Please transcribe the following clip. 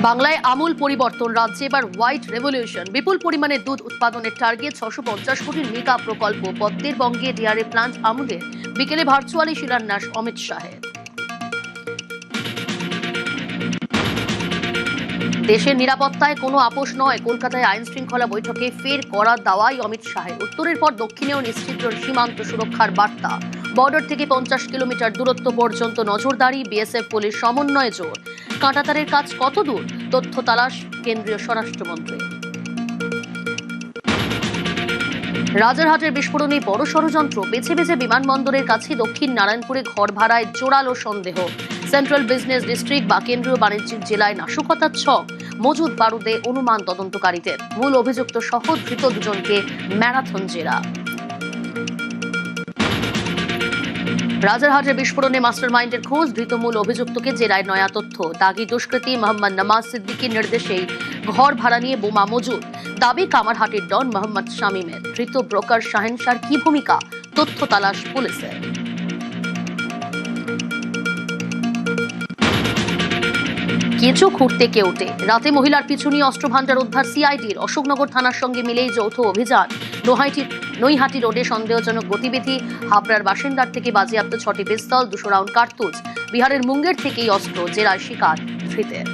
বাংলায় আমূল পরিবর্তন, রাজ্যে এবার হোয়াইট রেভলিউশন। বিপুল পরিমাণে দুধ উৎপাদনের টার্গেট, 650 কোটির মেগা প্রকল্প পদ্মের বঙ্গে ডেয়ারি প্লান্ট আমুলের। বিকেলে ভার্চুয়ালি শিলান্যাস অমিত শাহের। দেশের নিরাপত্তায় কোনো আপোষ নয়, কলকাতায় আইন শৃঙ্খলা বৈঠকে ফের কড়া দাওয়াই অমিত শাহের। উত্তরের পর দক্ষিণেও নিশ্চিত সীমান্ত সুরক্ষার বার্তা। বর্ডার থেকে 50 কিলোমিটার দূরত্ব পর্যন্ত নজরদারি, বিএসএফ পুলিশ সমন্বয়ে জোর। কাঁটাতারের কাজ কত দূর, তথ্য তালাশ কেন্দ্রীয় স্বরাষ্ট্রমন্ত্রী। রাজারহাটের বিস্ফোরণে বড় ষড়যন্ত্র, বেছে বেছে বিমানবন্দরের কাছে দক্ষিণ নারায়ণপুরে ঘর ভাড়ায় জোরালো সন্দেহ। সেন্ট্রাল বিজনেস ডিস্ট্রিক্ট বা কেন্দ্রীয় বাণিজ্যিক জেলায় নাশকতার ছক, মজুদ বারুদে অনুমান তদন্তকারীদের। মূল অভিযুক্ত সহ ধৃত দুজনকে ম্যারাথন জেরা। রাজারহাটের বিস্ফোরণে মাস্টারমাইন্ডের খোঁজ, ধৃত মূল অভিযুক্তকে জেরায় নয়া তথ্য। দাগি দুষ্কৃতী মোহাম্মদ নমাজ সিদ্দিকীর নির্দেশেই ঘর ভাড়া নিয়ে বোমা মজুদ। দাবি কামারহাটির ডন মোহাম্মদ শামীমের। ধৃত ব্রোকার শাহেনশার কি ভূমিকা, তথ্য তালাশ পুলিশের। কেঁচো খুঁড়তে কেউটে, রাতে মহিলার পিছু নিয়ে অস্ত্রভান্ডার উদ্ধার সিআইডির। অশোকনগর থানার সঙ্গে মিলেই যৌথ অভিযান। নৈহাটি রোডে সন্দেহজনক গতিবিধি। হাবড়ার বাসিন্দার থেকে বাজেয়াপ্ত 6টি পিস্তল, 200 রাউন্ড কার্তুজ। বিহারের মুঙ্গের থেকেই অস্ত্র, জেরায় শিকার ধৃতের।